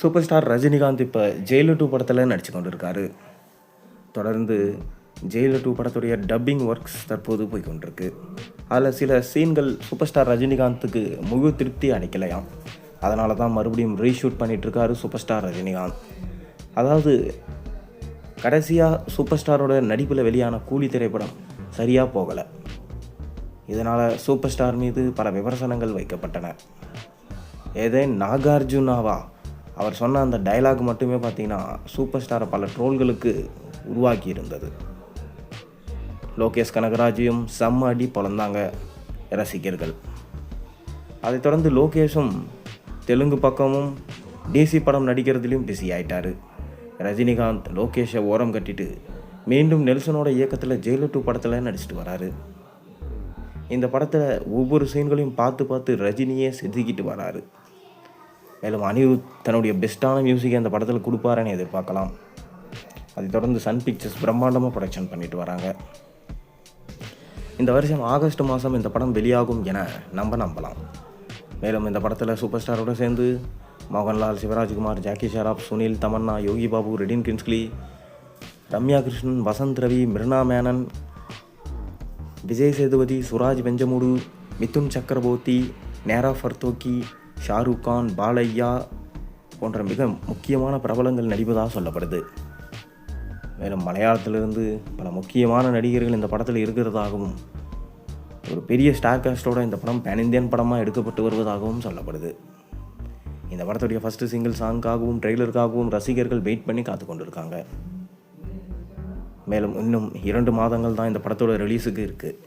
Super star Rajinikanth இப்போ jail 2 படத்தில் நடித்து கொண்டிருக்காரு. தொடர்ந்து ஜெயிலு 2 படத்துடைய டப்பிங் ஒர்க்ஸ் தற்போது போய்கொண்டிருக்கு. அதில் சில சீன்கள் சூப்பர் ஸ்டார் ரஜினிகாந்துக்கு முழு திருப்தி அளிக்கலையாம். அதனால தான் மறுபடியும் ரீஷூட் பண்ணிகிட்ருக்காரு சூப்பர் ஸ்டார் ரஜினிகாந்த். அதாவது கடைசியாக சூப்பர் ஸ்டாரோட நடிப்பில் வெளியான கூலி திரைப்படம் சரியாக போகலை. இதனால் சூப்பர் ஸ்டார் மீது பல விமர்சனங்கள் வைக்கப்பட்டன. ஏதே நாகார்ஜுனாவா அவர் சொன்ன அந்த டைலாக் மட்டுமே பார்த்தீங்கன்னா சூப்பர் ஸ்டாரை பல ட்ரோல்களுக்கு உருவாக்கி இருந்தது. லோகேஷ் கனகராஜையும் செம்ம அடி பொழந்தாங்க ரசிகர்கள். அதைத் தொடர்ந்து லோகேஷும் தெலுங்கு பக்கமும் டிசி படம் நடிக்கிறதுலையும் பிஸி ஆகிட்டார். ரஜினிகாந்த் லோகேஷை ஓரம் கட்டிட்டு மீண்டும் நெல்சனோட இயக்கத்தில் ஜெயிலு 2 படத்தில் நடிச்சிட்டு வராரு. இந்த படத்தில் ஒவ்வொரு சீன்களையும் பார்த்து ரஜினியே செதுக்கிட்டு வராரு. மேலும் அனிருத் தன்னுடைய பெஸ்ட்டான மியூசிக்கை அந்த படத்தில் கொடுப்பாருன்னு எதிர்பார்க்கலாம். அதைத் தொடர்ந்து சன் பிக்சர்ஸ் பிரம்மாண்டமாக ப்ரொடக்ஷன் பண்ணிட்டு வராங்க. இந்த வருஷம் ஆகஸ்ட் மாதம் இந்த படம் வெளியாகும் என நம்பலாம். மேலும் இந்த படத்தில் சூப்பர் ஸ்டாரோடு சேர்ந்து மோகன்லால், சிவராஜ்குமார், ஜாக்கி ஷெராப், சுனில், தமன்னா, யோகி பாபு, ரெடின் கின்ஸ்லி, ரம்யா கிருஷ்ணன், வசந்த் ரவி, மிர்னா மேனன், விஜய் சேதுபதி, சுராஜ் வெஞ்சமுடு, மிதுன் சக்கரவர்த்தி, நேரா ஃபர்தோக்கி, ஷாருக் கான், பாலையா போன்ற மிக முக்கியமான பிரபலங்கள் நடிப்பதாக சொல்லப்படுது. மேலும் மலையாளத்திலிருந்து பல முக்கியமான நடிகர்கள் இந்த படத்தில் இருக்கிறதாகவும் ஒரு பெரிய ஸ்டார் காஸ்டோட இந்த படம் பேன் இந்தியன் படமாக எடுக்கப்பட்டு வருவதாகவும் சொல்லப்படுது. இந்த படத்துடைய ஃபஸ்ட்டு சிங்கிள் சாங்காகவும் ட்ரெய்லருக்காகவும் ரசிகர்கள் வெயிட் பண்ணி காத்து கொண்டிருக்காங்க. மேலும் இன்னும் 2 மாதங்கள் தான் இந்த படத்தோட ரிலீஸுக்கு இருக்குது.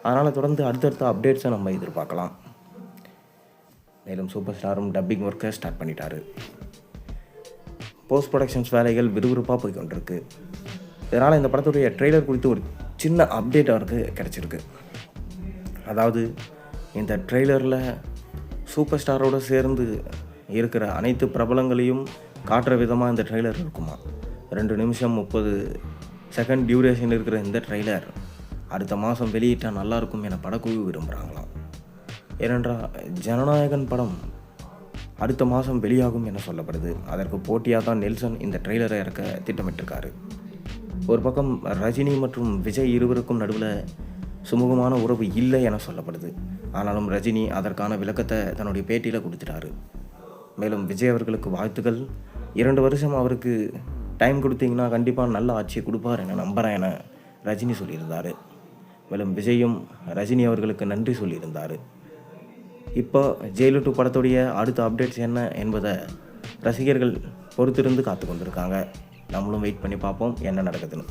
அதனால் தொடர்ந்து அடுத்தடுத்த அப்டேட்ஸை நம்ம எதிர்பார்க்கலாம். மேலும் சூப்பர் ஸ்டாரும் டப்பிங் ஒர்க்கை ஸ்டார்ட் பண்ணிட்டாரு. போஸ்ட் ப்ரொடக்ஷன்ஸ் வேலைகள் விறுவிறுப்பாக போய்கொண்டிருக்கு. இதனால் இந்த படத்துடைய ட்ரெய்லர் குறித்து ஒரு சின்ன அப்டேட் அவருக்கு கிடச்சிருக்கு. அதாவது இந்த ட்ரெய்லரில் சூப்பர் ஸ்டாரோடு சேர்ந்து இருக்கிற அனைத்து பிரபலங்களையும் காட்டுற விதமாக இந்த ட்ரெய்லர் இருக்குமா. 2 நிமிஷம் 30 செகண்ட் டியூரேஷன் இருக்கிற இந்த ட்ரெய்லர் அடுத்த மாதம் வெளியிட்டால் நல்லாயிருக்கும் என படக்குழு விரும்புகிறாங்களாம். ஏனென்றால் ஜனநாயகன் படம் அடுத்த மாதம் வெளியாகும் என சொல்லப்படுது. அதற்கு போட்டியாக தான் நெல்சன் இந்த ட்ரெய்லரை இறக்க திட்டமிட்டிருக்காரு. ஒரு பக்கம் ரஜினி மற்றும் விஜய் இருவருக்கும் நடுவில் சுமூகமான உறவு இல்லை என சொல்லப்படுது. ஆனாலும் ரஜினி அதற்கான விளக்கத்தை தன்னுடைய பேட்டியில் கொடுத்துட்டாரு. மேலும் விஜய் அவர்களுக்கு வாழ்த்துக்கள். 2 வருஷம் அவருக்கு டைம் கொடுத்தீங்கன்னா கண்டிப்பாக நல்ல ஆட்சியை கொடுப்பார் என நம்புகிறேன் என ரஜினி சொல்லியிருந்தார். மேலும் விஜயும் ரஜினி அவர்களுக்கு நன்றி சொல்லியிருந்தார். இப்போ ஜெயிலு 2 படத்துடைய அடுத்த அப்டேட்ஸ் என்ன என்பதை ரசிகர்கள் பொறுத்திருந்து காத்து கொண்டிருக்காங்க. நம்மளும் வெயிட் பண்ணி பார்ப்போம் என்ன நடக்குதுன்னு.